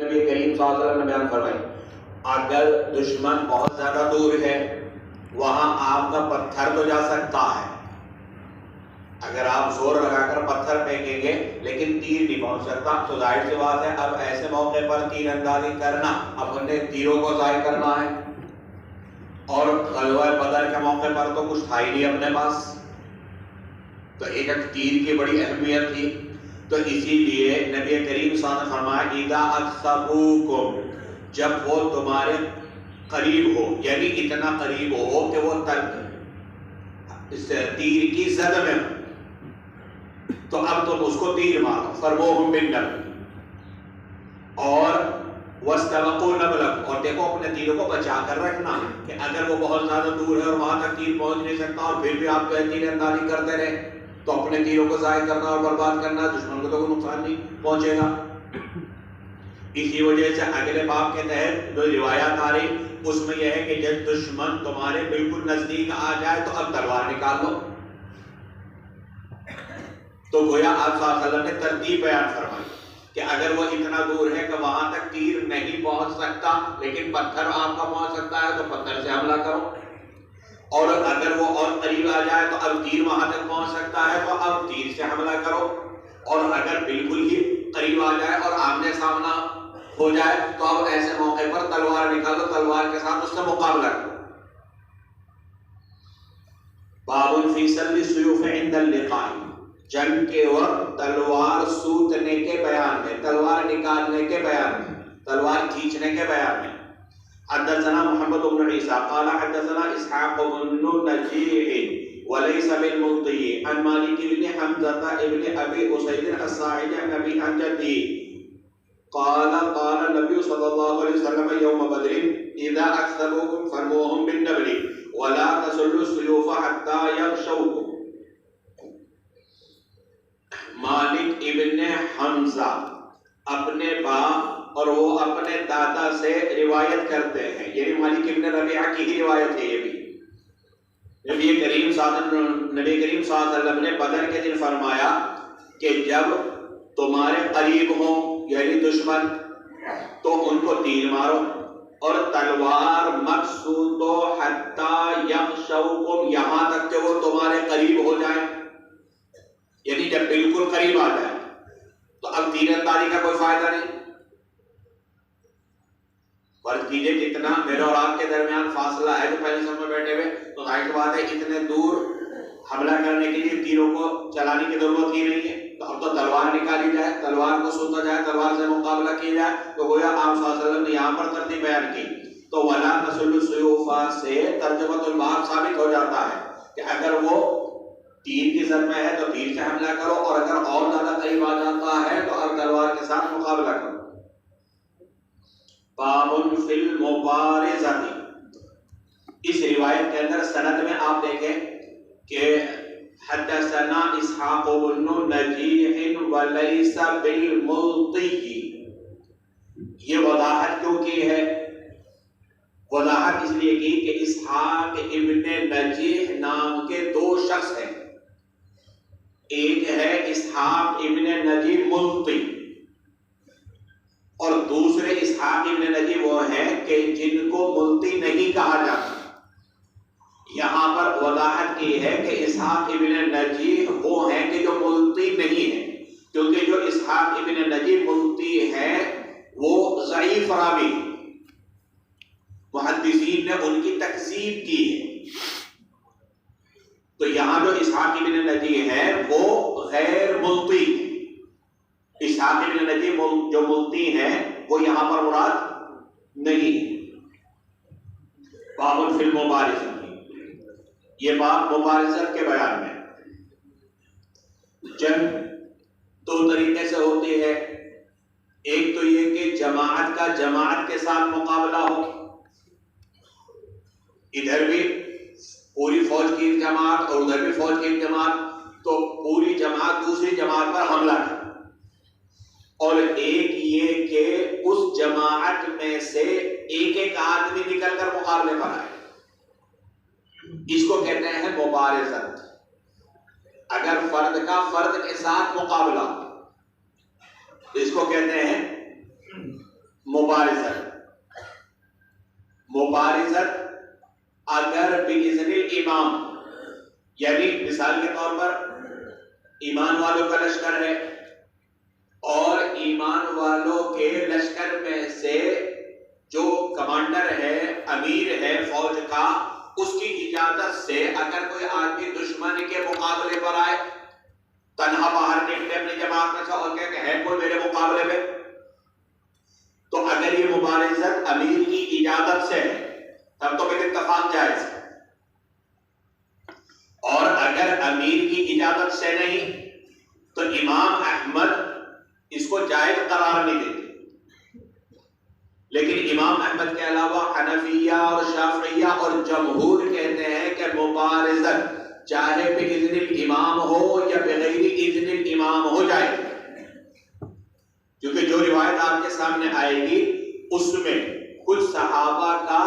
نبی کریم صلی اللہ علیہ وسلم نے بیان فرمائی اگر دشمن بہت زیادہ دور ہے وہاں آپ کا پتھر تو جا سکتا ہے، اگر آپ زور لگا کر پتھر پھینکیں گے لیکن تیر نہیں پہنچ سکتا، تو ظاہر سی بات ہے اب ایسے موقع پر تیر اندازی کرنا اپنے تیروں کو ضائع کرنا ہے، اور غزوہ بدر کے موقع پر تو کچھ تھا ہی نہیں اپنے پاس، تو ایک تیر کی بڑی اہمیت تھی۔ تو اسی لیے نبی کریم صلی اللہ علیہ وسلم نے فرمایا اذا اثبوکم، جب وہ تمہارے قریب ہو، یعنی اتنا قریب ہو کہ وہ اس تیر کی زد میں ہو، تو اب تم اس کو تیر مارو، فرموہم بالنبل، اور واستبقوا نبلکم، اور دیکھو اپنے تیروں کو بچا کر رکھنا کہ اگر وہ بہت زیادہ دور ہے اور وہاں تک تیر پہنچ نہیں سکتا اور پھر بھی آپ جو تیر اندازی کرتے رہے تو اپنے تیروں کو ضائع کرنا اور برباد کرنا، دشمن کو تو کوئی نقصان نہیں پہنچے گا۔ اسی وجہ سے اگلے باب کے تحت جو روایات آ رہی اس میں یہ ہے کہ جب دشمن تمہارے بالکل نزدیک آ جائے تو اب تلوار نکال لو۔ تو گویا آپ صلی اللہ علیہ وسلم نے ترتیب بیان فرمائی کہ اگر وہ اتنا دور ہے کہ وہاں تک تیر نہیں پہنچ سکتا لیکن پتھر آپ کا پہنچ سکتا ہے تو پتھر سے حملہ کرو، اور اگر وہ اور قریب آ جائے تو اب تیر وہاں تک پہنچ سکتا ہے تو اب تیر سے حملہ کرو، اور اگر بالکل ہی قریب آ جائے اور آمنے سامنا ہو جائے تو اب ایسے موقع پر تلوار نکالو، تلوار کے ساتھ اس سے مقابلہ کرو۔ باب فی سلب السیوف عند اللقاء، جنگ کے وقت تلوار سوتنے کے بیان میں، تلوار نکالنے کے بیان میں، تلوار کھینچنے کے بیان میں۔ حدثنا محمد بن عیسیٰ قال حدثنا اسحاق بن نجیح وليس بالملطي عن مالك بن حمزة ابن ابي اسيد الساعدي عن ابي عن جدي قال قال النبي صلى الله عليه وسلم يوم بدر اذا اكثبوكم فرموهم بالنبل ولا تسلوا السيوف حتى يغشوكم۔ مالک ابن حمزہ اپنے باپ اور وہ اپنے دادا سے روایت کرتے ہیں، یعنی مالک ابن ربیعہ کی ہی روایت ہے یہ بھی۔ نبی کریم صلی اللہ علیہ وسلم نے بدر کے دن فرمایا کہ جب تمہارے قریب ہوں یعنی دشمن تو ان کو تیر مارو، اور تلوار مقصودو حتی یغشوکم، یہاں تک کہ وہ تمہارے قریب ہو جائیں، یعنی جب بالکل قریب آ جائے تو اب تیر اندازی کا کوئی فائدہ نہیں۔ فرض کیجئے جتنا میرے اور آپ کے درمیان فاصلہ ہے جو پہلے سب میں بیٹھے ہوئے، تو ظاہر بات ہے اتنے دور حملہ کرنے کے لیے تیروں کو چلانے کی ضرورت ہی نہیں ہے، تو اب تو تلوار نکالی جائے، تلوار کو سوتا جائے، تلوار سے مقابلہ کیا جائے۔ تو گویا آپ صلی اللہ علیہ وسلم نے یہاں پر ترتیب بیان کی، تو وَلَا تَسُلُّ السُّيُوفَ سے ترجمۃ الباب ثابت ہو جاتا ہے کہ اگر وہ تیر کی زد میں ہے تو تیر سے حملہ کرو، اور اگر اور زیادہ قریب آ جاتا ہے تو اب تلوار کے ساتھ مقابلہ کرو۔ باب فی المبارزہ، اس روایت کے اندر سند میں آپ دیکھیں کہ حدثنا اسحاق بن نجیح ولیس بالملطی، یہ وضاحت کیوں کی ہے؟ وضاحت اس لیے کی کہ اسحاق ابن نجیح نام کے دو شخص ہیں، ایک ہے اسحاق ابن نجیح ملطی اور دوسرے اسحاق ابن نجیح وہ ہیں کہ جن کو ملطی نہیں کہا جاتا۔ یہاں پر وضاحت کی ہے کہ اسحاق ابن نجیح وہ ہیں کہ جو ملطی نہیں ہیں، کیونکہ جو اسحاق ابن نجیح ملطی ہیں وہ ضعیف راوی، محدثین نے ان کی تکذیب کی ہے، تو یہاں جو اسحاق ابن نجیح ہیں وہ غیر ملطی، اسحاق ابن نجیح جو ملطی ہیں وہ یہاں پر مراد نہیں۔ باب فی المبارزہ، یہ باب مبارزت کے بیان میں۔ جنگ دو طریقے سے ہوتی ہے، ایک تو یہ کہ جماعت کا جماعت کے ساتھ مقابلہ ہو، ادھر بھی پوری فوج کی ایک جماعت اور ادھر بھی فوج کی ایک جماعت، تو پوری جماعت دوسری جماعت پر حملہ کرے، اور ایک یہ کہ اس جماعت میں سے ایک ایک آدمی نکل کر مقابلے پر آئے، اس کو کہتے ہیں مبارزت۔ اگر فرد کا فرد کے ساتھ مقابلہ تو اس کو کہتے ہیں مبارزت اگر باذن الامام، یعنی مثال کے طور پر ایمان والوں کا لشکر ہے اور ایمان والوں کے لشکر میں سے جو کمانڈر ہے، امیر ہے فوج کا، اس کی اجازت سے اگر کوئی آدمی دشمن کے مقابلے پر آئے، تنہا باہر نکلے اپنی جماعت میں سے اور کہ ہے کوئی میرے مقابلے میں، تو اگر یہ مبارزت امیر کی اجازت سے ہے تب تو پھر اتفاق جائز ہے، اور اگر امیر کی اجازت سے نہیں تو امام احمد اس کو جائز قرار نہیں دیتے، لیکن امام احمد کے علاوہ حنفیہ اور شافعیہ اور جمہور کہتے ہیں کہ مبارزت چاہے باذن الامام ہو یا بغیر اذن الامام ہو جائے، کیونکہ جو روایت آپ کے سامنے آئے گی اس میں کچھ صحابہ کا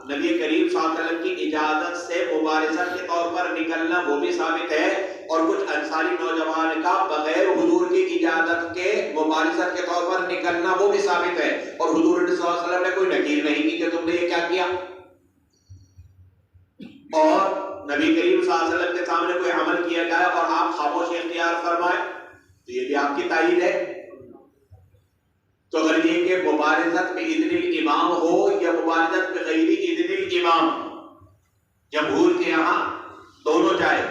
نبی کریم صلی اللہ علیہ وسلم کی اجازت سے مبارزت کے طور پر نکلنا وہ بھی ثابت ہے، اور کچھ انصاری نوجوان کا بغیر حضور کی اجازت کے مبارزت کے طور پر نکلنا وہ بھی ثابت ہے، اور حضور صلی اللہ علیہ وسلم نے کوئی نکیر نہیں کی کہ تم نے یہ کیا کیا، اور نبی کریم صلی اللہ علیہ وسلم کے سامنے کوئی عمل کیا جائے اور آپ خاموشی اختیار فرمائے تو یہ بھی آپ کی تائید ہے۔ تو اگر یہ کہ مبارزت باذن الامام ہو یا مبارزت بغیر اذن الامام، جمہور کے یہاں دونوں جائز،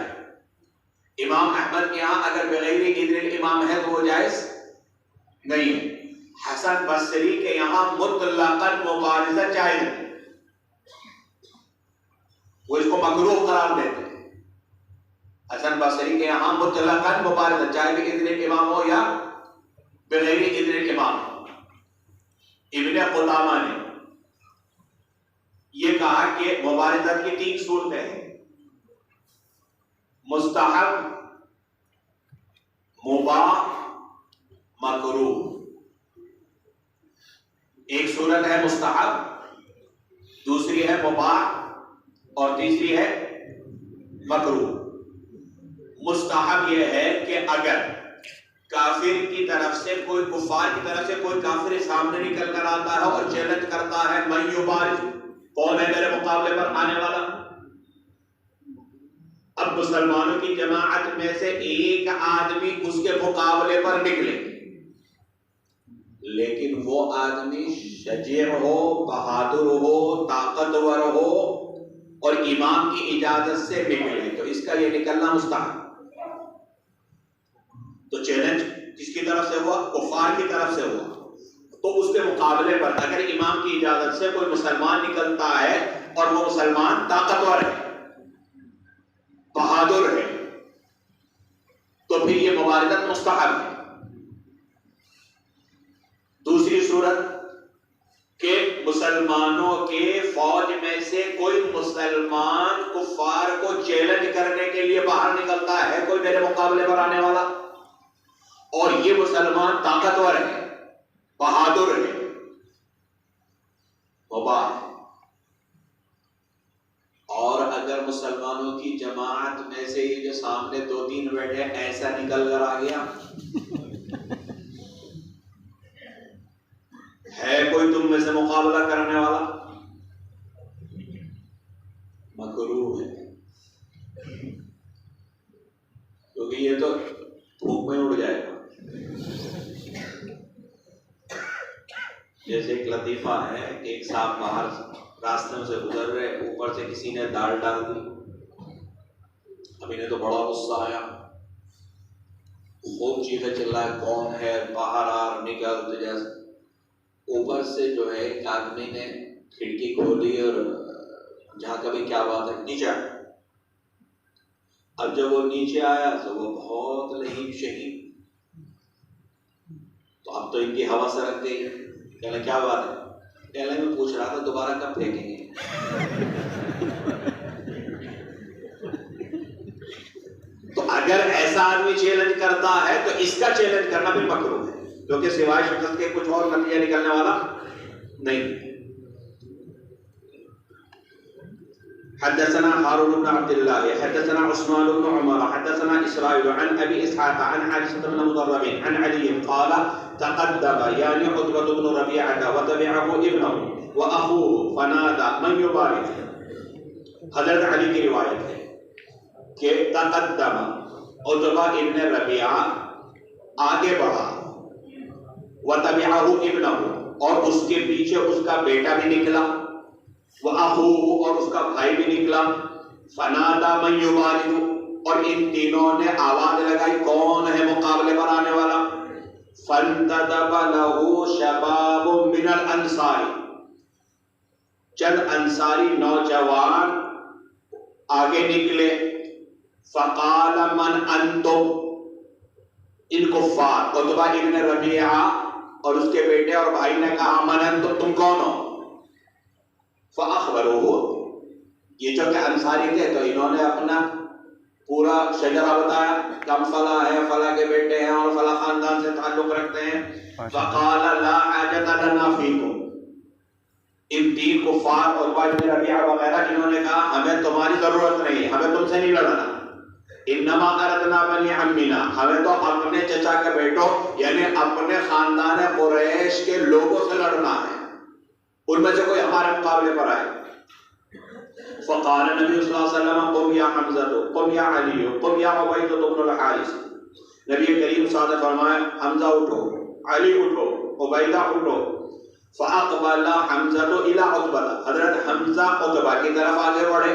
امام احمد کے یہاں اگر بغیر اذن الامام ہے تو وہ جائز نہیں ہے، حسن بصری کے یہاں مطلقاً مبارزت جائز ہے، وہ اس کو مکروہ قرار دیتے ہیں۔ حسن بصری کے یہاں مطلقاً مبارزت چاہے باذن الامام ہو یا بغیر اذن الامام۔ ابن قدامہ نے یہ کہا کہ مبارزت کی 3 صورتیں ہیں، مستحب، مباح، مکروہ۔ ایک صورت ہے مستحب، دوسری ہے مباح اور تیسری ہے مکروہ۔ مستحب یہ ہے کہ اگر کافر کی طرف سے کوئی، کفار کی طرف سے کوئی کافر سامنے نکل کر آتا ہے اور چیلنج کرتا ہے من یبارز، کون ہے میرے مقابلے پر آنے والا، اب مسلمانوں کی جماعت میں سے ایک آدمی اس کے مقابلے پر نکلے، لیکن وہ آدمی شجاع ہو، بہادر ہو، طاقتور ہو اور امام کی اجازت سے نکلے، تو اس کا یہ نکلنا مستحب۔ تو چیلنج کس کی طرف سے ہوا؟ کفار کی طرف سے ہوا، تو اس کے مقابلے پر اگر امام کی اجازت سے کوئی مسلمان نکلتا ہے اور وہ مسلمان طاقتور ہے، بہادر ہے، تو پھر یہ مبارزت مستحب ہے۔ دوسری صورت کہ مسلمانوں کے فوج میں سے کوئی مسلمان کفار کو چیلنج کرنے کے لیے باہر نکلتا ہے، کوئی میرے مقابلے پر آنے والا، اور یہ مسلمان طاقتور ہے، بہادر ہے، مباح۔ اور اگر مسلمانوں کی جماعت میں سے یہ جو سامنے 2-3 بیٹھے ایسا نکل کر آ گیا، ہے کوئی تم میں سے مقابلہ کرنے والا، مکروہ ہے، کیونکہ یہ تو دھوپ میں اڑ جائے گا۔ جیسے ایک لطیفہ ہے، ایک صاحب باہر راستے میں سے گزر رہے، اوپر سے کسی نے دال ڈال دی، اب انہیں تو بڑا غصہ آیا، خوب چیخے چلائے کون ہے، باہر آ نکل، تو جیسے اوپر سے جو ہے ایک آدمی نے کھڑکی کھولی اور جہاں کبھی کیا بات ہے نیچے آیا۔ اب جب وہ نیچے آیا تو وہ بہت لہیب شہید، تو اب تو ان کی ہوا سے رکھ گئی، کہنے کیا بات ہے، کہنے میں پوچھ رہا تھا دوبارہ کب پھینکیں گے۔ تو اگر ایسا آدمی چیلنج کرتا ہے تو اس کا چیلنج کرنا بھی مکروہ ہے، کیونکہ سوائے شکست کے کچھ اور نتیجہ نکلنے والا نہیں۔ حدثنا هارون بن عبد الله حدثنا عثمان بن عمر حدثنا اسرائيل عن ابي اسحاق عن عائشة بن مضرب عن علي قال تقدم یعنی عتبہ بن ربیعہ وتبعہ ابنہ واخوہ فنادى من یبارک. حضرت علی کی روایت ہے کہ تقدم عتبہ ابن ربیعہ آگے بڑھا وتبعہ ابنہ اور اس کے پیچھے اس کا بیٹا بھی نکلا واخوہ اور اس کا بھائی بھی نکلا فنادى من یبارک اور ان تینوں نے آواز لگائی کون ہے مقابلے پر آنے والا. فانتدب له شباب من الانصار چند انصاری نوجوان آگے نکلے. فقال من انتم ان کفار عتبہ ابن ربیعہ اور اس کے بیٹے اور بھائی نے کہا من انتم تم کون ہو. فاخبروه یہ جو کہ انصاری تھے تو انہوں نے اپنا پورا شجرہ بتایا کہ ہم فلاں ہیں فلاں کے بیٹے ہیں اور فلاں خاندان سے تعلق رکھتے ہیں. فقال لا حاجۃ لنا فیکم ان تین کفار عتبہ بن ربیعہ وغیرہ انہوں نے کہا ہمیں تمہاری ضرورت نہیں ہمیں تم سے نہیں لڑنا. انما اردنا بنی عمنا ہمیں تو اپنے چچا کے بیٹوں یعنی اپنے خاندان قریش کے لوگوں سے لڑنا ہے ان میں سے کوئی ہمارے مقابلے پر آئے. فقال نبی صلی اللہ علیہ وسلم قم یا حمزہ قم یا علی قم یا عبیدہ بن الحارث. نبی کریم صلی اللہ علیہ وسلم فرمایا حمزہ اٹھو علی اٹھو عبیدہ اٹھو. فاقبل حمزہ الی عتبہ حضرت حمزہ عتبہ کی طرف آگے بڑھے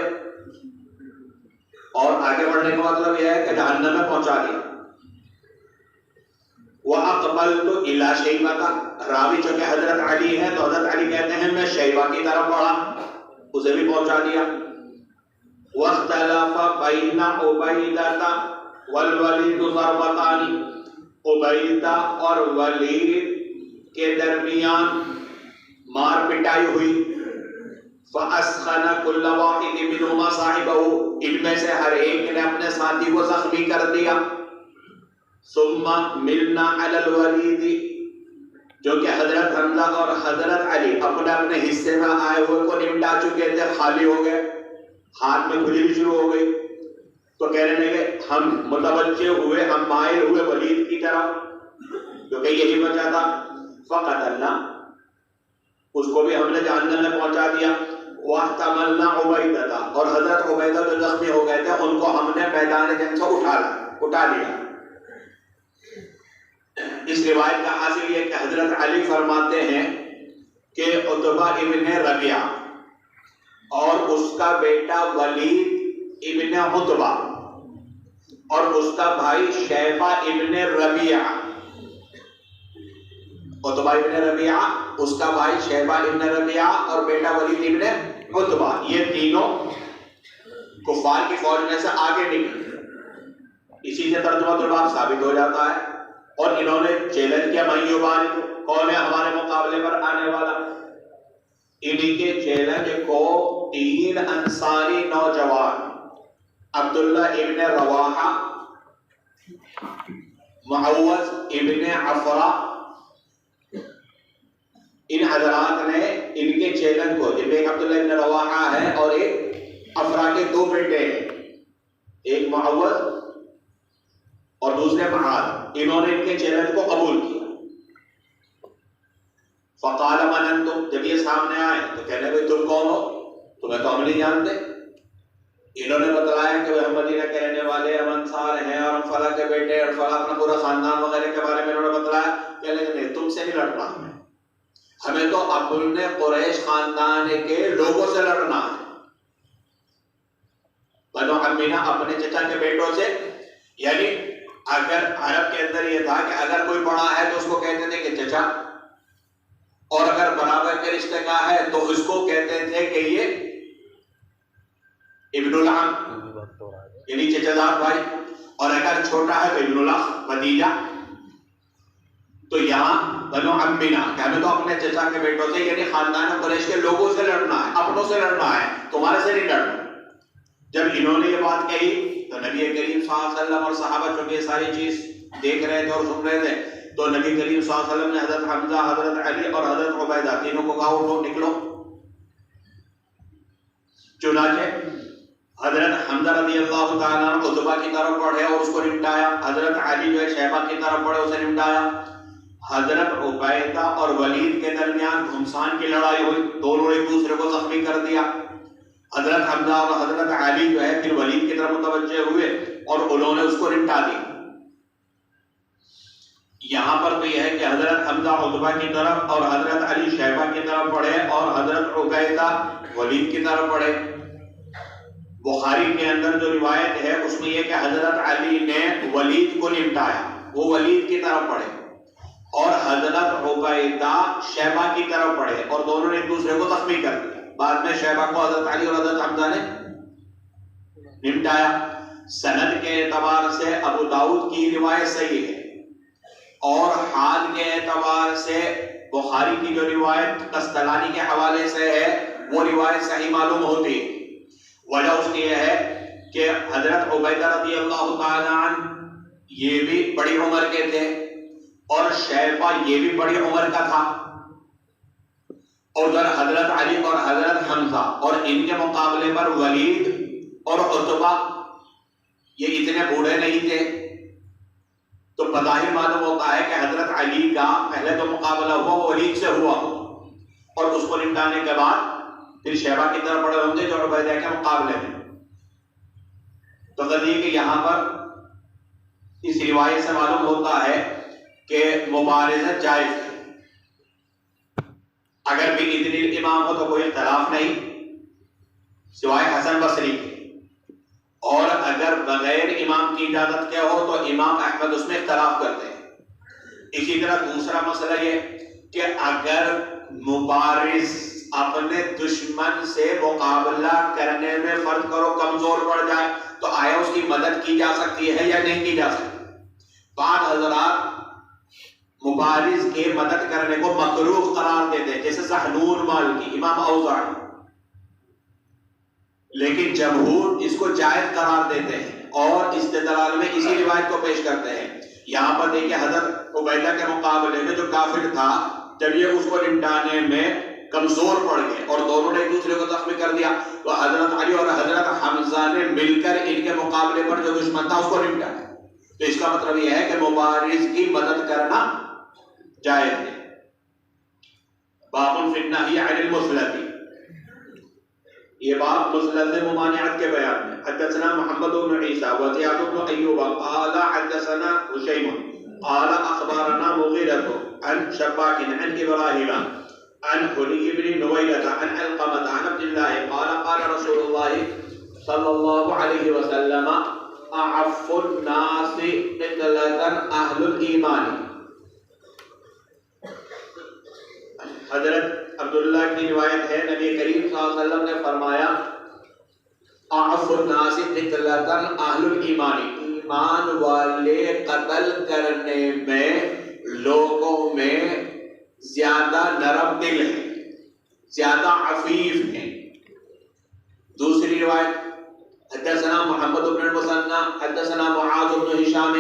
اور آگے بڑھنے کا مطلب یہ ہے کہ جہنم میں پہنچا دیا. واقبلت الی شیبہ راوی جو کہ حضرت علی ہے تو حضرت علی کہتے ہیں میں شیبہ کی طرف بڑھا اسے بھی پہنچا دیا. واختلف بین عبیدہ والولید ضربتان عبیدہ اور ولید کے درمیان مار پٹائی ہوئی. فاسخن کل واحد منهما صاحبه ان میں سے ہر ایک نے اپنے ساتھی کو زخمی کر دیا. ثم ملنا علی الولید جو کہ حضرت حمزہ اور حضرت علی اپنے اپنے حصے میں آئے ہوئے کو نمٹا چکے تھے خالی ہو گئے ہاتھ میں کھجلی شروع ہو گئی تو کہنے لگے ہم متوجہ ہوئے ہم مائل ہوئے ولید کی طرف جو کہ یہی بچا تھا. فقتلنا اس کو بھی ہم نے جہنم میں پہنچا دیا. واحتملنا عبیدہ اور حضرت عبیدہ جو زخمی ہو گئے تھے ان کو ہم نے میدان جنگ سے اٹھا لیا. اس روایت کا حاصل یہ کہ حضرت علی فرماتے ہیں کہ عتبہ ابن ربیعہ اور اس کا بیٹا ولید ابن عتبہ اور اس کا بھائی شیبہ ابن ربیعہ عتبہ ابن ربیعہ اس کا بھائی شیبہ ابن ربیعہ اور بیٹا ولید ابن عتبہ یہ تینوں کفار کی فوج میں سے آگے نکلے. اسی سے ترجمہ الباب ثابت ہو جاتا ہے. اور انہوں نے چیلنج کیا من یبارک کون ہے ہمارے مقابلے پر آنے والا. انہی کے چیلنج کو تین انصاری نوجوان عبداللہ ابن رواحہ معوذ ابن عفرہ ان حضرات نے ان کے چیلنج کو جن میں ایک عبداللہ ابن رواحہ ہے اور ایک عفرہ کے دو بیٹے ہیں ایک معوذ اور دوسرے معاذ انہوں نے ان کے چیلنج کو قبول کیا. فقال من انتم جب یہ سامنے آئے تو کہنے بھائی تم کون ہو تمہیں تو ہم نہیں جانتے. انہوں نے بتلایا کہ ہم مدینہ کے رہنے والے ہم انصار ہیں اور ہم فلاں کے بیٹے اور فلاں اپنا پورا خاندان وغیرہ کے بارے میں انہوں نے بتلایا. کہنے لگے نہیں تم سے نہیں لڑنا ہمیں تو اپنے قریش خاندان کے لوگوں سے لڑنا ہے بنو عمینا اپنے چچا کے بیٹوں سے. یعنی اگر عرب کے اندر یہ تھا کہ اگر کوئی بڑا ہے تو اس کو کہتے تھے کہ چچا اور اگر برابر کے رشتے کا ہے تو اس کو کہتے تھے کہ یہ ابن العم یعنی چچا زاد بھائی اور اگر چھوٹا ہے تو ابن الاخ بھتیجا. تو یہاں بنو عمینا کہ ہمیں تو اپنے چچا کے بیٹوں سے یعنی خاندان قریش کے لوگوں سے لڑنا ہے اپنوں سے لڑنا ہے تمہارے سے نہیں لڑنا. جب انہوں نے یہ بات کہی تو نبی کریم صلی اللہ علیہ وسلم اور صحابہ چونکہ یہ ساری چیز دیکھ رہے تھے اور سن رہے تھے تو نبی کریم صلی اللہ علیہ وسلم نے حضرت حمزہ حضرت علی اور حضرت عبیدہ تینوں کو کہا اٹھو نکلو. چنانچہ حضرت حمزہ رضی اللہ تعالیٰ عنہ عتبہ کی طرف بڑھے اور اس کو نمٹایا. حضرت علی جو ہے شیبہ کی طرف بڑھے اسے نمٹایا. حضرت عبیدہ اور ولید کے درمیان گھمسان کی لڑائی ہوئی، دونوں نے ایک دوسرے کو زخمی کر دیا۔ حضرت حمزہ اور حضرت علی جو ہے پھر ولید کی طرف متوجہ ہوئے اور انہوں نے اس کو نمٹا دیا۔ یہاں پر تو یہ ہے کہ حضرت حمزہ عتبہ کی طرف اور حضرت علی شیبہ کی طرف پڑھے اور حضرت عبیدہ ولید کی طرف پڑھے۔ بخاری کے اندر جو روایت ہے اس میں یہ کہ حضرت علی نے ولید کو نمٹایا، وہ ولید کی طرف پڑھے، اور حضرت عبیدہ شیبہ کی طرف پڑھے اور دونوں نے ایک دوسرے کو زخمی کر دیا۔ بعد میں شیبہ کو حضرت علی اور حضرت حمزہ نے نمٹایا۔ سند کے اعتبار سے ابو داؤد کی روایت صحیح ہے، اور حال کے اعتبار سے بخاری کی جو روایت قسطلانی کے حوالے سے ہے وہ روایت صحیح معلوم ہوتی ہے۔ وجہ اس کی یہ ہے کہ حضرت عبیدہ رضی اللہ تعالی عنہ یہ بھی بڑی عمر کے تھے اور شیبہ یہ بھی بڑی عمر کا تھا، اور ادھر حضرت علی اور حضرت حمزہ، اور ان کے مقابلے پر ولید اور عتبہ یہ اتنے بوڑھے نہیں تھے۔ تو بظاہر معلوم ہوتا ہے کہ حضرت علی کا پہلے تو مقابلہ ہوا وہ ولید سے ہوا، اور اس کو نمٹانے کے بعد پھر شیبہ کی طرف پڑے ہوں گے جو عبیدہ کے مقابلے میں۔ تو غزی کہ یہاں پر اس روایت سے معلوم ہوتا ہے کہ مبارزت جائز ہے، اگر بھی اتنی امام ہو تو کوئی اختلاف نہیں سوائے حسن بصری کے، اور اگر بغیر امام کی اجازت کے ہو تو امام احمد اس میں اختلاف کرتے ہیں۔ اسی طرح دوسرا مسئلہ یہ کہ اگر مبارز اپنے دشمن سے مقابلہ کرنے میں فرض کرو کمزور پڑ جائے تو آیا اس کی مدد کی جا سکتی ہے یا نہیں کی جا سکتی؟ بعض حضرات مبارز کے مدد کرنے کو مکروہ قرار دیتے ہیں، جیسے سحنون مالکی، امام اوزاعی، لیکن جمہور اس کو جائز قرار دیتے ہیں اور استدلال میں اسی روایت کو پیش کرتے ہیں۔ یہاں پر دیکھیں حضرت عبیدہ کے مقابلے میں جو کافر تھا جب یہ اس کو نمٹانے میں کمزور پڑ گئے اور دونوں نے ایک دوسرے کو زخمی کر دیا تو حضرت علی اور حضرت حمزہ نے مل کر ان کے مقابلے پر جو دشمن تھا اس کو نمٹایا۔ تو اس کا مطلب یہ ہے کہ مبارز کی مدد کرنا جائز ہے۔ باب فی النہی عن المثلۃ، یہ باب مثلث ممانعت کے بیان میں۔ حدثنا محمد بن عیسیٰ وزیاد بن ایوب قال حدثنا حشیم قال اخبرنا مغیرۃ عن شباک عن ابراہیم عن حلی بن نویلۃ عن علقمۃ عن عبد اللہ قال قال رسول اللہ صلی اللہ علیہ وسلم اعف الناس قتلۃ اہل الایمان۔ حضرت عبداللہ کی روایت ہے نبی کریم صلی اللہ علیہ وسلم نے فرمایا اعف الناس قتلۃ اہل الایمان، ایمان والے قتل کرنے میں لوگوں میں زیادہ نرم دل ہیں، زیادہ عفیف ہیں۔ دوسری روایت حدثنا محمد بن المثنى حدثنا معاذ بن هشام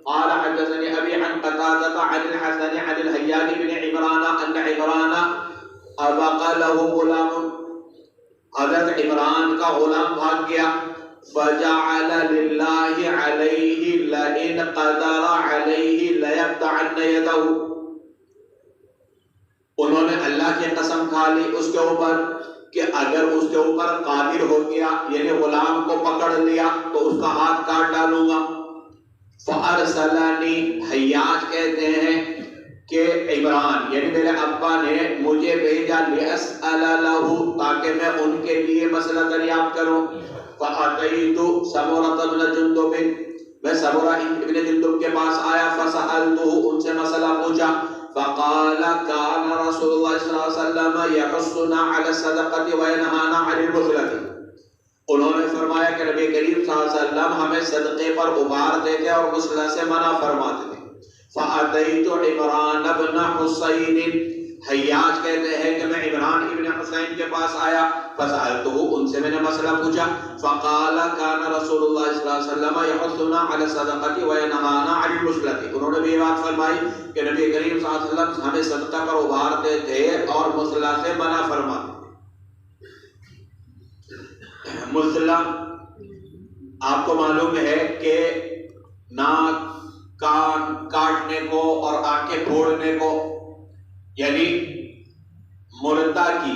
قال حدثني ابي عن قتادة عن الحسن عن الهيان بن عمران ان عمران ابق له غلام، حضرت عمران کا غلام بھاگ گیا، فجعل لله عليه لئن قدر عليه ليقطعن يده، انہوں نے اللہ کی قسم کھا لی اس کے اوپر کہ اگر اس کے اوپر قادر ہو گیا یعنی غلام کو پکڑ لیا تو اس کا ہاتھ کاٹ ڈالوں گا۔ فارسلنی، حیاج کہتے ہیں کہ عمران یعنی میرے ابا نے مجھے بھیجا لاسأل له، تاکہ میں ان کے لیے مسئلہ دریافت کروں۔ فاتیت سمرۃ بن جندب، میں سمرہ ابن جندب کے پاس آیا، فسألته، ان سے مسئلہ پوچھا۔ فقال كان رسول الله صلى الله عليه وسلم يحثنا على الصدقة وينهانا عن المثلة، انہوں نے فرمایا کہ نبی کریم صلی اللہ علیہ وسلم ہمیں صدقے پر ابھارتے تھے اور مثلہ سے منع فرماتے تھے۔ فأتيت عمران بن حسین، حیاج کہتے ہیں کہ میں عمران ابن حسین کے پاس آیا، فسألته، ان سے میں نے مسئلہ پوچھا۔ فقال كان رسول الله صلی اللہ علیہ وسلم يحثنا على الصدقة وينهانا عن المثلة، انہوں نے بھی بات فرمائی کہ نبی کریم صلی اللہ علیہ وسلم ہمیں صدقہ پر ابھارتے تھے اور مثلہ سے منع فرماتے تھے۔ مثلہ آپ کو معلوم ہے کہ ناک، کان کاٹنے کو اور آنکھیں پھوڑنے کو، یعنی مردہ کی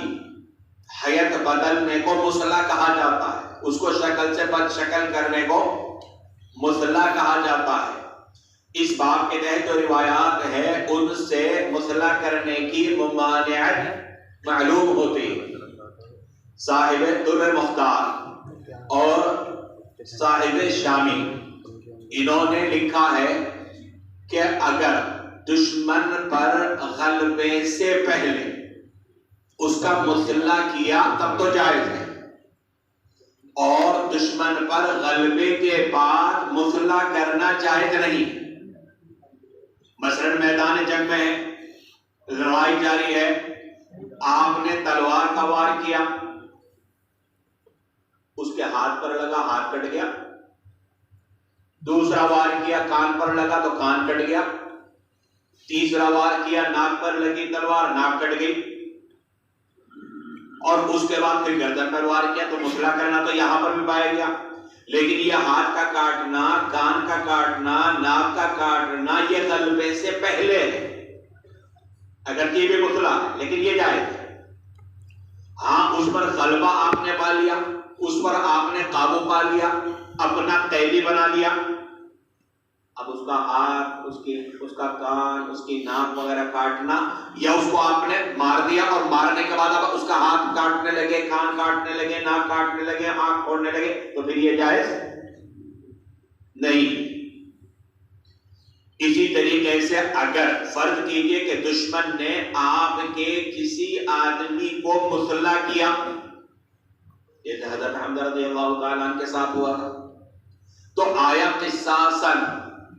حیت بدلنے کو مصلح کہا جاتا ہے، اس کو شکل سے بد شکل کرنے کو مصلح کہا جاتا ہے۔ اس باب کے تحت جو روایات ہے ان سے مصلح کرنے کی ممانعت معلوم ہوتی ہے۔ صاحب در مختار اور صاحب شامی انہوں نے لکھا ہے کہ اگر دشمن پر غلبے سے پہلے اس کا مصلح کیا تب تو جائز ہے، اور دشمن پر غلبے کے بعد مصلح کرنا جائز نہیں۔ مثلا میدان جنگ میں ہے، لڑائی جاری ہے، آپ نے تلوار کا وار کیا، اس کے ہاتھ پر لگا، ہاتھ کٹ گیا، دوسرا وار کیا کان پر لگا تو کان کٹ گیا، تیسرا وار کیا ناک پر لگی تلوار، ناک کٹ گئی، اور اس کے بعد پھر گردن پر وار کیا تو مصلح کرنا تو یہاں پر بھی پایا گیا۔ لیکن یہ ہاتھ کا کاٹنا، کان کا کاٹنا، ناک کا کاٹنا یہ غلبے سے پہلے ہے، اگر یہ بھی مصلح ہے لیکن یہ جائز ہے۔ ہاں اس پر غلبہ آپ نے پا لیا، اس پر آپ نے قابو پا لیا، اپنا قیدی بنا لیا، اب اس کا ہاتھ، اس کا کان، اس کی ناک وغیرہ کاٹنا، یا اس کو آپ نے مار دیا اور مارنے کے بعد اب اس کا ہاتھ کاٹنے لگے، کان کاٹنے لگے، ناک کاٹنے لگے، آنکھ پھوڑنے لگے، تو پھر یہ جائز نہیں۔ اسی طریقے سے اگر فرض کیجئے کہ دشمن نے آپ کے کسی آدمی کو مصلح کیا، جیسے حضرت حمزہ رضی اللہ تعالیٰ عنہ کے ساتھ ہوا تھا، تو آیا قصاصاً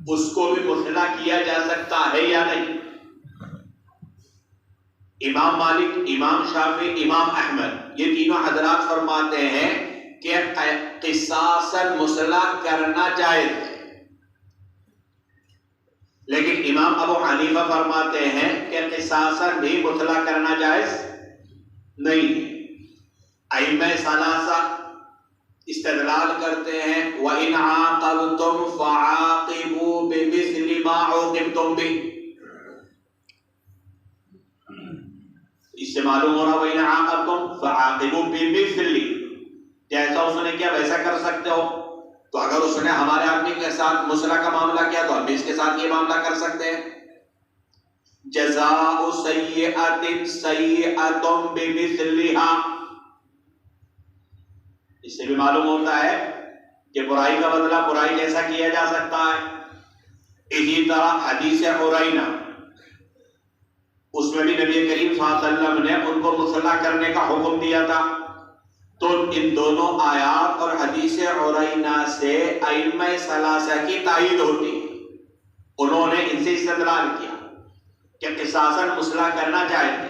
اس کو بھی مصلح کیا جا سکتا ہے یا نہیں؟ امام مالک، امام شافعی، امام احمد یہ تینوں حضرات فرماتے ہیں کہ قصاصاً مصلح کرنا جائز ہے، لیکن امام ابو حنیفہ فرماتے ہیں کہ قصاصاً بھی مصلح کرنا جائز نہیں ہے۔ ائمہ ثلاثہ استدلال کرتے ہیں وَإِنْ عَاقَبْتُمْ فَعَاقِبُوا بِمِثْلِ مَا عُوقِبْتُمْ بِهِ، اس سے معلوم ہو رہا وَإِنْ عَاقَبْتُمْ فَعَاقِبُوا بِمِثْلِ، جیسا اس نے کیا ویسا کر سکتے ہو، تو اگر اس نے ہمارے آدمی کے ساتھ مصلح کا معاملہ کیا تو ہم بھی اس کے ساتھ یہ معاملہ کر سکتے ہیں۔ جزاء سیئۃ سیئۃ بمثلھا، اس سے بھی معلوم ہوتا ہے کہ برائی کا بدلہ برائی جیسا کیا جا سکتا ہے۔ اسی طرح حدیث عرینہ، اس میں بھی نبی کریم صلی اللہ علیہ وسلم نے ان کو مصلح کرنے کا حکم دیا تھا۔ تو ان دونوں آیات اور حدیث عرینہ سے ائمہ ثلاثہ کی تائید ہوتی ہے، انہوں نے ان سے استدلال کیا کہ قصاصاً مصلح کرنا جائز ہے۔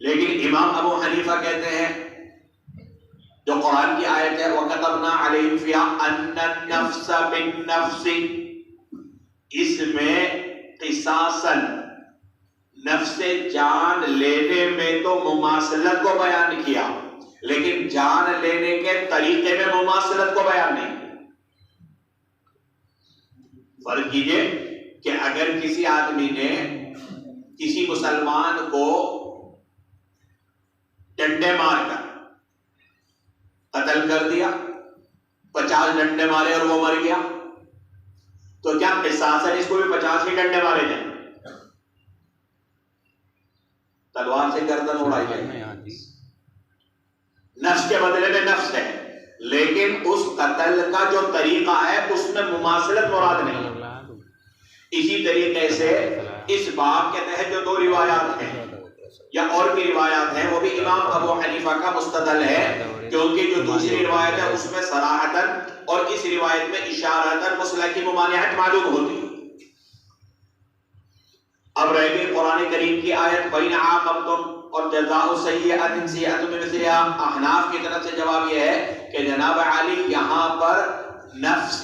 لیکن امام ابو حنیفہ کہتے ہیں جو قرآن کی آیت ہے وَكَتَبْنَا عَلَيْهِمْ فِيهَا أَنَّ النَّفْسَ بِالنَّفْسِ، اس میں قصاصاً نفس جان لینے میں تو مماثلت کو بیان کیا، لیکن جان لینے کے طریقے میں مماثلت کو بیان نہیں۔ فرض کیجئے کہ اگر کسی آدمی نے کسی مسلمان کو ڈنڈے مار کر قتل کر دیا، 50 ڈنڈے مارے اور وہ مر گیا، تو کیا قصاصاً اس کو بھی 50 ہی ڈنڈے مارے جائیں؟ تلوار سے گردن اڑائی جائے، نفس کے بدلے میں نفس ہے، لیکن اس قتل کا جو طریقہ ہے اس میں مماثلت مراد نہیں۔ اسی طریقے سے اس باب کے تحت جو دو روایات ہیں یا اور بھی روایات ہیں وہ بھی امام ابو حنیفہ کا مستدل ہے، کیونکہ جو دوسری روایت ہے اس میں صراحتاً اور اس روایت میں اشارتاً مصلح کی ممانعت معلوم ہوتی ہے۔ اب رہ گئی قرآن کریم کی آیت وَإِنْ عَاقَبْتُمْ اور جزاء سیئۃ سیئۃ بمثلھا، احناف کی طرف سے جواب یہ ہے کہ جناب علی یہاں پر نفس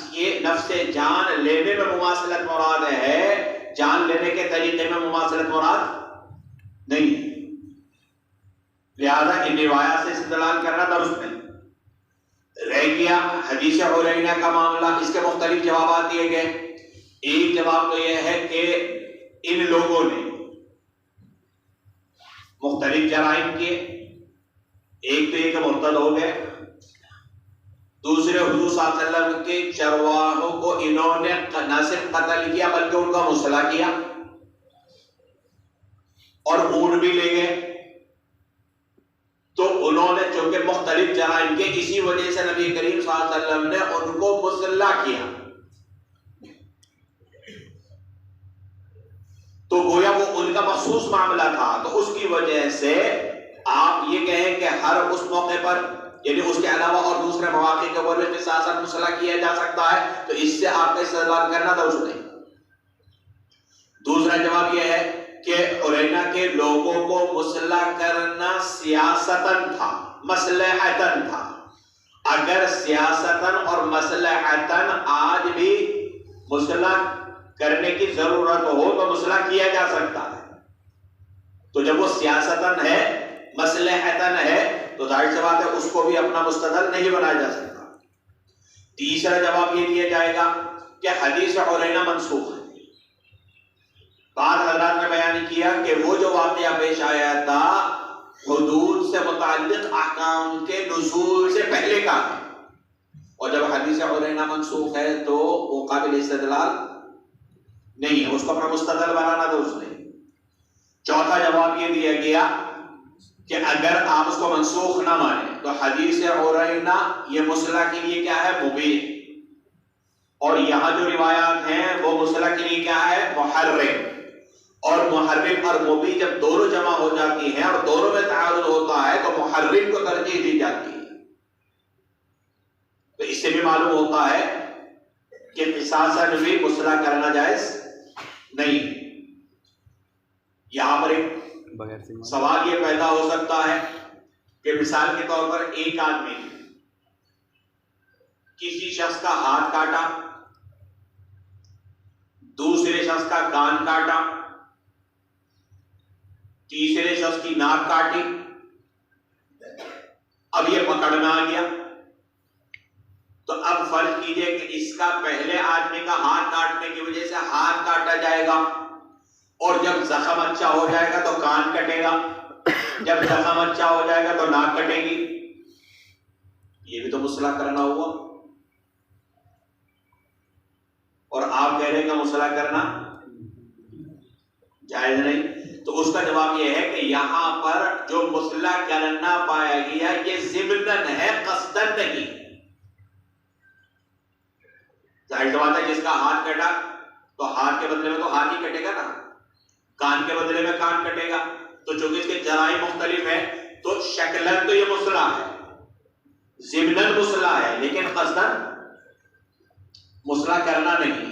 جان لینے میں مماثلت مراد ہے، جان لینے کے طریقے میں مماثلت مراد نہیں ہے، لہذا ان روایات سے استدلال کرنا درست نہیں۔ رہ گیا حدیث عرینہ کا معاملہ، اس کے مختلف جوابات دیے گئے۔ ایک جواب تو یہ ہے کہ ان لوگوں نے مختلف جرائم کیے، ایک تو یہ کہ مرتد ہو گئے، دوسرے حضور صلی اللہ علیہ وسلم کے چرواہوں کو انہوں نے نہ صرف قتل کیا بلکہ ان کا مسئلہ کیا اور اونٹ بھی لے گئے. تو انہوں نے چونکہ مختلف جرائم کے، اسی وجہ سے نبی کریم صلی اللہ علیہ وسلم نے ان کو مسلح کیا. تو گویا وہ ان کا مخصوص معاملہ تھا. تو اس کی وجہ سے آپ یہ کہیں کہ ہر اس موقع پر، یعنی اس کے علاوہ اور دوسرے مواقع کے اوپر بھی قصاصاً مسلح کیا جا سکتا ہے، تو اس سے آپ کا استدلال کرنا تھا اس نے. دوسرا جواب یہ ہے کہ عرینہ کے لوگوں کو مسلح کرنا سیاستاً تھا، مصلحتاً تھا. اگر سیاستاً اور مصلحتاً آج بھی مسلح کرنے کی ضرورت ہو تو مسلح کیا جا سکتا ہے. تو جب وہ سیاستاً ہے، مصلحتاً ہے، تو ظاہر سی بات ہے اس کو بھی اپنا مستدل نہیں بنایا جا سکتا. تیسرا جواب یہ دیا جائے گا کہ حدیث عرینہ منسوخ ہے. بعض حضرات نے بیان کیا کہ وہ جو واقعہ پیش آیا تھا حدود سے متعلق احکام کے نزول سے پہلے کا ہے، اور جب حدیث عرینہ منسوخ ہے تو وہ قابل استدلال نہیں ہے، اس کو اپنا مستدل بنانا تھا اس نے. چوتھا جواب یہ دیا گیا کہ اگر آپ اس کو منسوخ نہ مانیں تو حدیث عرینہ یہ مسلح کے لیے کیا ہے؟ مبیح. اور یہاں جو روایات ہیں وہ مسلح کے لیے کیا ہے؟ محرم. اور محرم اور مبیح جب دونوں جمع ہو جاتی ہیں اور دونوں میں تعارض ہوتا ہے تو محرم کو ترجیح دی جاتی ہے. تو اس سے بھی معلوم ہوتا ہے کہ قصاصاً بھی مسلح کرنا جائز نہیں. یہاں پر ایک سوال یہ پیدا ہو سکتا ہے کہ مثال کے طور پر ایک آدمی کسی شخص کا ہاتھ کاٹا، دوسرے شخص کا کان کاٹا، تیسرے شخص کی ناک کاٹی. اب یہ پکڑ میں آ گیا تو اب فرض کیجئے کہ اس کا پہلے آدمی کا ہاتھ کاٹنے کی وجہ سے ہاتھ کاٹا جائے گا، اور جب زخم اچھا ہو جائے گا تو کان کٹے گا، جب زخم اچھا ہو جائے گا تو ناک کٹے گی. یہ بھی تو مسلح کرنا ہوا، اور آپ کہہ رہے ہیں کہ مسلح کرنا جائز نہیں. تو اس کا جواب یہ ہے کہ یہاں پر جو مسلح کرنا پایا گیا یہ ضمناً ہے، قصداً نہیں. ظاہر سی بات ہے جس کا ہاتھ کٹا تو ہاتھ کے بدلے میں تو ہاتھ ہی کٹے گا نا، کان کے بدلے میں کان کٹے گا. تو چونکہ اس کے جرائم مختلف ہیں تو شکلاً تو یہ مسلح ہے، ضمناً مسلح ہے، لیکن قصداً مسلح کرنا نہیں ہے.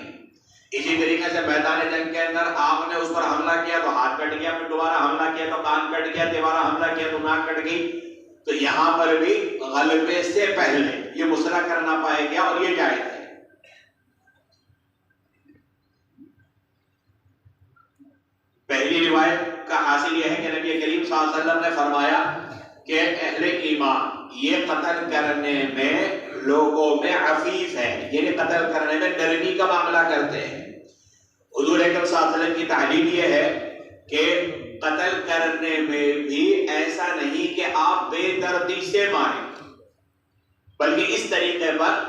اسی طریقے سے میدان جنگ کے اندر آپ نے اس پر حملہ کیا تو ہاتھ کٹ گیا، پھر دوبارہ حملہ کیا تو کان کٹ گیا، دوبارہ حملہ کیا تو ناک کٹ گئی. تو یہاں پر بھی غلبے سے پہلے یہ مسلح کرنا پائے گیا اور یہ جائز ہے. پہلی روایت کا حاصل یہ ہے کہ نبی کریم صلی اللہ علیہ وسلم نے فرمایا کہ اہل ایمان یہ قتل کرنے میں لوگوں میں عفیف ہے، یعنی قتل کرنے میں نرمی کا معاملہ کرتے ہیں. حضور اکرم صلی اللہ علیہ وسلم کی تعلیم یہ ہے کہ قتل کرنے میں بھی ایسا نہیں کہ آپ بے دردی سے ماریں، بلکہ اس طریقے پر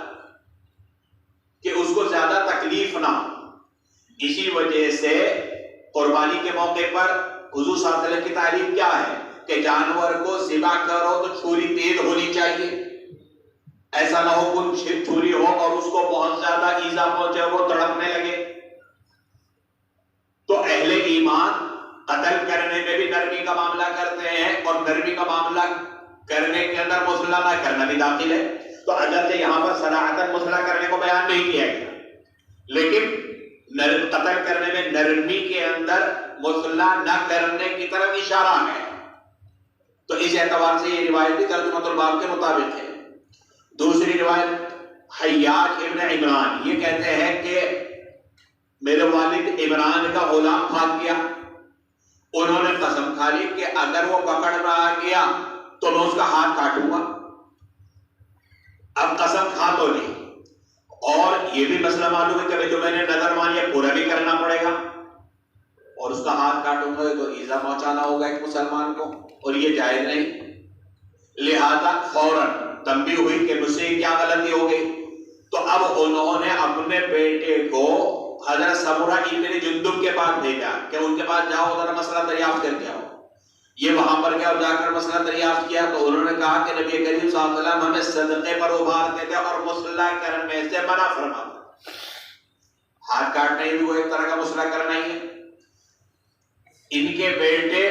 کہ اس کو زیادہ تکلیف نہ ہو. اسی وجہ سے قربانی کے موقع پر حضور صلی اللہ علیہ وسلم کی تعلیم کیا ہے کہ جانور کو ذبح کرو تو چھری تیز ہونی چاہیے، ایسا نہ ہو کوئی چھری ہو اور اس کو بہت زیادہ ایذا پہنچے، وہ تڑپنے لگے. تو اہل ایمان قتل کرنے میں بھی نرمی کا معاملہ کرتے ہیں، اور نرمی کا معاملہ کرنے کے اندر مسلح نہ کرنا بھی داخل ہے. تو اگرچہ یہاں پر صراحتاً مسلح کرنے کو بیان نہیں کیا گیا، لیکن قتل کرنے میں نرمی کے اندر مسلح نہ کرنے کی طرف اشارہ ہے. تو اس اعتبار سے یہ روایت بھی ترجمۃ الباب کے مطابق ہے. دوسری روایت حیاج ابن عمران یہ کہتے ہیں کہ میرے والد عمران کا غلام بھاگ گیا، انہوں نے قسم کھا لی کہ اگر وہ پکڑ میں آ گیا تو میں اس کا ہاتھ کاٹوں گا. اب قسم کھا تو لی، اور یہ بھی مسئلہ معلوم ہے کہ جو میں نے نظر مانی ہے پورا بھی کرنا پڑے گا، اور اس کا ہاتھ کاٹوں گا تو ایذا پہنچانا ہوگا ایک مسلمان کو، اور یہ جائز نہیں۔ لہذا فوراً تنبیہ ہوئی کہ مجھ سے کیا غلطی ہو گئی، تو اب انہوں نے اپنے بیٹے کو حضرت سمرہ ابن جندب کے پاس بھیجا کہ ان کے پاس جاؤ، ذرا مسئلہ دریافت کر کے آؤ۔ یہ وہاں پر گیا اور جا کر مسئلہ دریافت کیا تو انہوں نے کہا کہ نبی کریم صلی اللہ علیہ وسلم ہمیں صدقے پر ابھارتے تھے اور مصلح کرنے سے منع فرماتے۔ ہاتھ کاٹنا ہی بھی وہ ایک طرح کا مصلح کرنا ہی ہے۔ ان کے بیٹے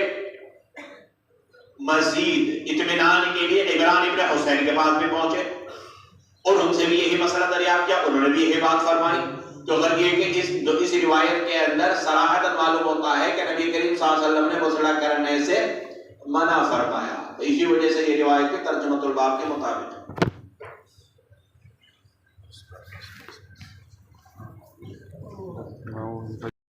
مزید اطمینان کے لیے عمران ابن حسین کے پاس بھی پہنچے اور ان سے بھی یہی مسئلہ دریافت کیا، انہوں نے بھی یہی بات فرمائی۔ تو اگر یہ کہ اس روایت کے اندر صراحتاً معلوم ہوتا ہے کہ نبی کریم صلی اللہ علیہ وسلم نے مصلح کرنے سے منع فرمایا، تو اسی وجہ سے یہ روایت کے ترجمۃ الباب کے مطابق